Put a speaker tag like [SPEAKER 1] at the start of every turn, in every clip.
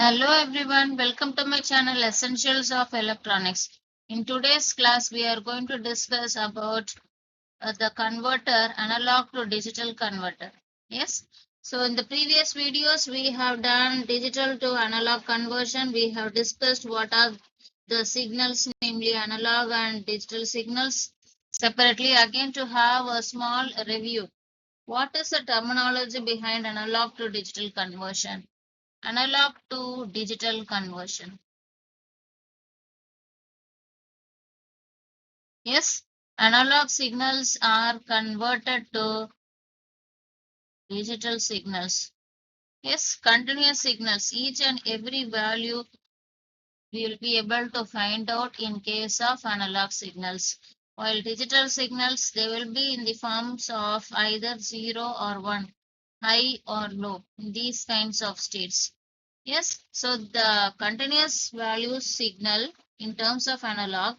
[SPEAKER 1] Hello everyone, welcome to my channel Essentials of Electronics. In today's class, we are going to discuss about the converter, analog to digital converter. Yes, so in the previous videos, we have done digital to analog conversion. We have discussed what are the signals, namely analog and digital signals. Separately, again, to have a small review. What is the terminology behind analog to digital conversion? Analog to digital conversion. Yes, analog signals are converted to digital signals. Yes, continuous signals. Each and every value we will be able to find out in case of analog signals. While digital signals, they will be in the forms of either 0 or 1, high or low, in these kinds of states. Yes, so the continuous value signal in terms of analog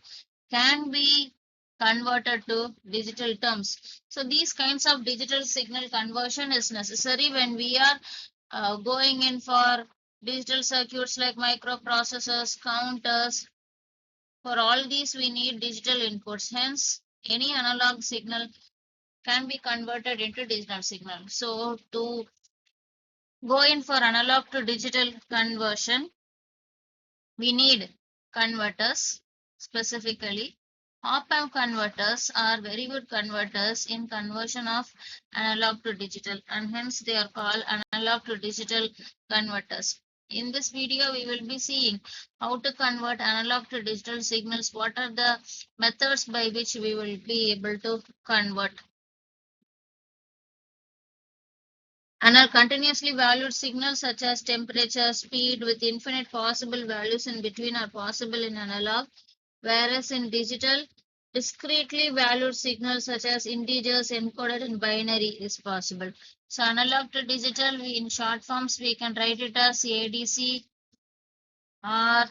[SPEAKER 1] can be converted to digital terms. So these kinds of digital signal conversion is necessary when we are going in for digital circuits like microprocessors, counters. For all these, we need digital inputs. Hence, any analog signal can be converted into digital signal. So to go in for analog to digital conversion, we need converters specifically. Op-amp converters are very good converters in conversion of analog to digital, and hence they are called analog to digital converters. In this video, we will be seeing how to convert analog to digital signals. What are the methods by which we will be able to convert? And our continuously valued signals such as temperature, speed with infinite possible values in between are possible in analog, whereas in digital, discretely valued signals such as integers encoded in binary is possible. So analog to digital, in short forms, we can write it as ADC or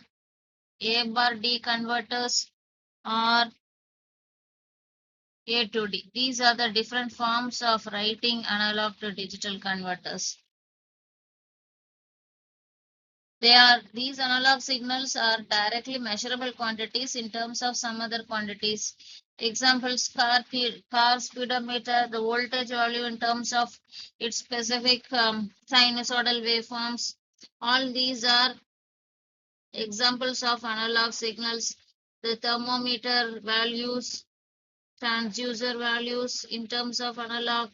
[SPEAKER 1] A bar D converters or A to D. These are the different forms of writing analog to digital converters. These analog signals are directly measurable quantities in terms of some other quantities. Examples: car speedometer, the voltage value in terms of its specific sinusoidal waveforms. All these are examples of analog signals. The thermometer values, transducer values in terms of analog.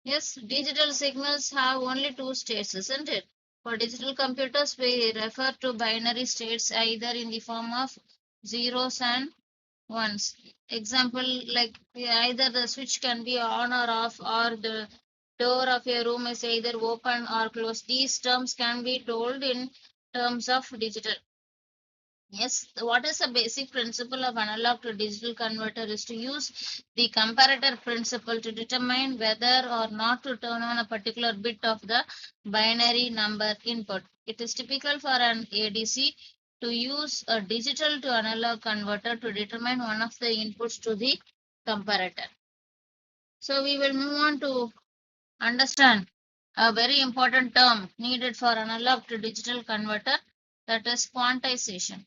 [SPEAKER 1] Yes, digital signals have only two states, isn't it? For digital computers, we refer to binary states either in the form of zeros and ones. Example, like either the switch can be on or off, or the door of a room is either open or closed. These terms can be told in terms of digital. Yes, what is the basic principle of analog to digital converter is to use the comparator principle to determine whether or not to turn on a particular bit of the binary number input. It is typical for an ADC to use a digital to analog converter to determine one of the inputs to the comparator. So we will move on to understand a very important term needed for analog to digital converter, that is quantization.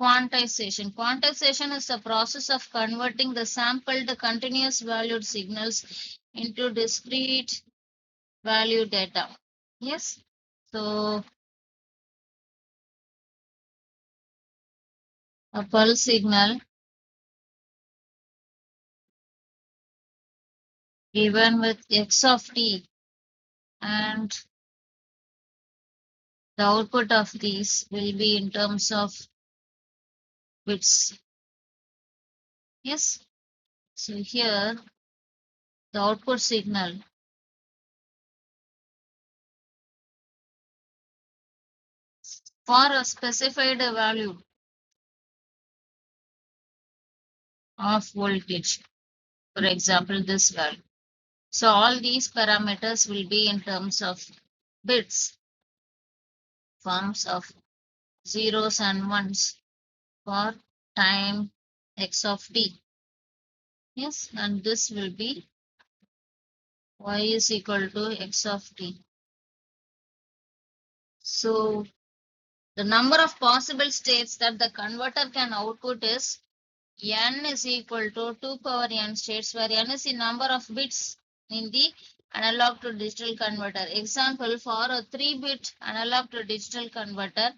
[SPEAKER 1] Quantization. Quantization is the process of converting the sampled continuous valued signals into discrete value data. Yes. So a pulse signal given with x of t, and the output of these will be in terms of bits. Yes. So here the output signal for a specified value of voltage, for example, this value. So all these parameters will be in terms of bits, forms of zeros and ones for time x of t. Yes, and this will be y is equal to x of t. So the number of possible states that the converter can output is n is equal to 2 power n states, where n is the number of bits in the analog to digital converter. Example, for a 3-bit analog to digital converter,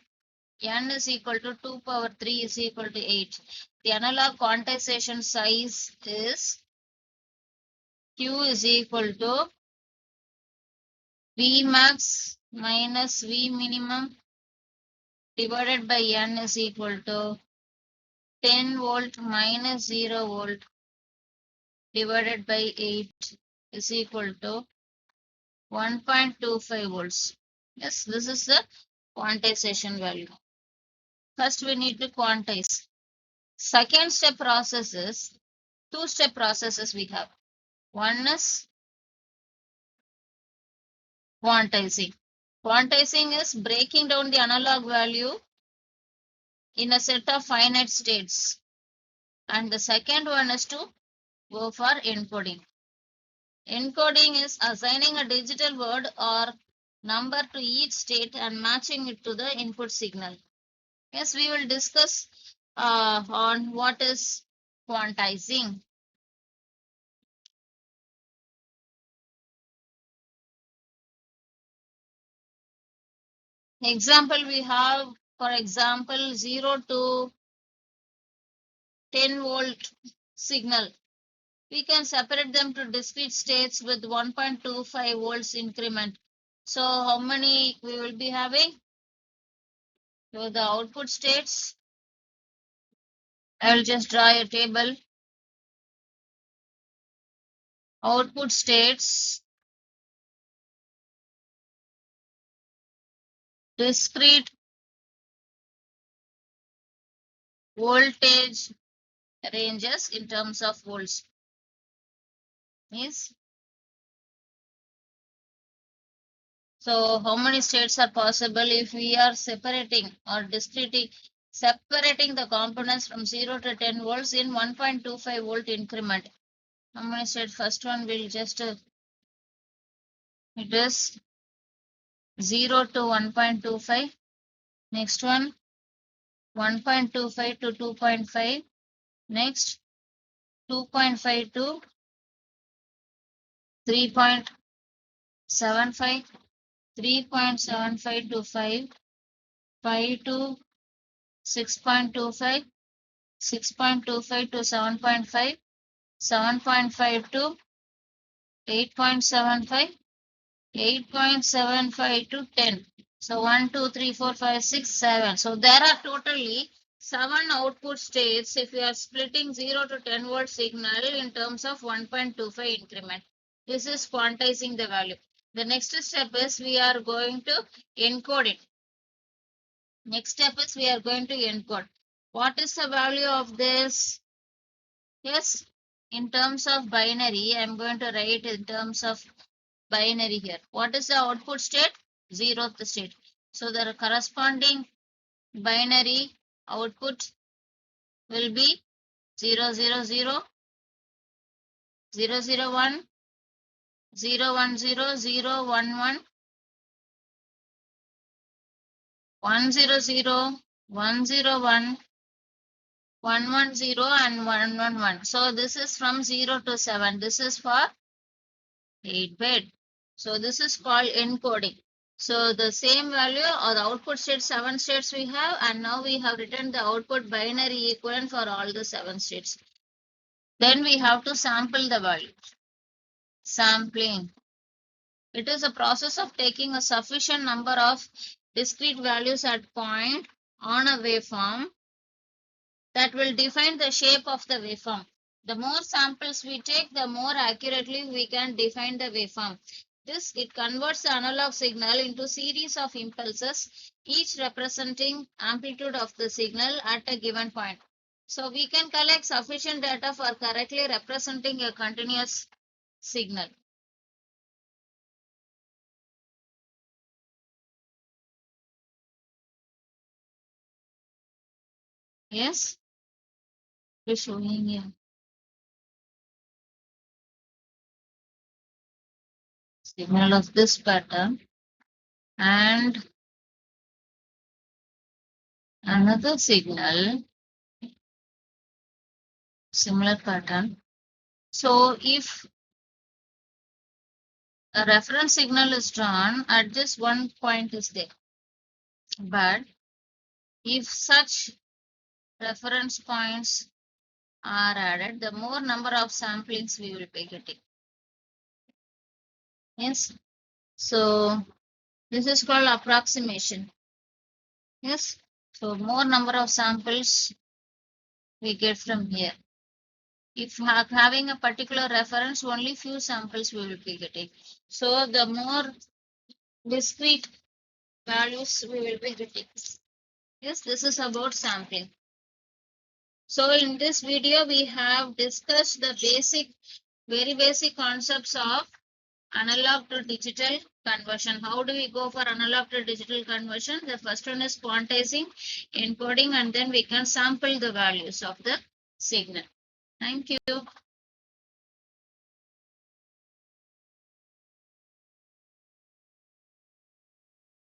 [SPEAKER 1] n is equal to 2 power 3 is equal to 8. The analog quantization size is q is equal to V max minus V minimum divided by n is equal to 10 volt minus 0 volt divided by 8 is equal to 1.25 volts. Yes, this is the quantization value. First, we need to quantize. Second step process is two-step processes we have. One is quantizing. Quantizing is breaking down the analog value in a set of finite states. And the second one is to go for encoding. Encoding is assigning a digital word or number to each state and matching it to the input signal. Yes, we will discuss on what is quantizing. Example we have, for example, 0 to 10 volt signal. We can separate them to discrete states with 1.25 volts increment. So how many we will be having? So the output states, I will just draw a table. Output states, discrete voltage ranges in terms of volts. Yes. So how many states are possible if we are separating or separating the components from 0 to 10 volts in 1.25 volt increment? How many states? First one will just it is 0 to 1.25. Next one 1.25 to 2.5. Next 2.5 to 3.75. 3.75 to 5. 5 to 6.25. 6.25 to 7.5. 7.5 to 8.75. 8.75 to 10. So 1, 2, 3, 4, 5, 6, 7. So there are totally 7 output states if we are splitting 0 to 10 volt signal in terms of 1.25 increment. This is quantizing the value. The next step is we are going to encode it. Next step is we are going to encode. What is the value of this? Yes, in terms of binary, I'm going to write in terms of binary here. What is the output state? 0th state. So the corresponding binary output will be 0, 0, 0, 0, 0, 1, 0, 1, 0, 0, 1, 1, 1, 0, 0, 1, 0, 1, 1, 1, 0, and 1, 1, 1. So this is from 0 to 7. This is for 8-bit. So this is called encoding. So the same value or the output state 7 states we have, and now we have written the output binary equivalent for all the 7 states. Then we have to sample the value. Sampling. It is a process of taking a sufficient number of discrete values at point on a waveform that will define the shape of the waveform. The more samples we take, the more accurately we can define the waveform. It converts the analog signal into series of impulses, each representing amplitude of the signal at a given point. So we can collect sufficient data for correctly representing a continuous signal. Yes, we're showing here. signal of this pattern and another signal, similar pattern. So if a reference signal is drawn at this one point is there, but if such reference points are added, the more number of samplings we will be getting. Yes. So this is called approximation. Yes. So more number of samples we get from here. If having a particular reference, only few samples we will be getting. So the more discrete values we will be getting. Yes, this is about sampling. So in this video, we have discussed the very basic concepts of analog to digital conversion. How do we go for analog to digital conversion? The first one is quantizing, encoding, and then we can sample the values of the signal. Thank you.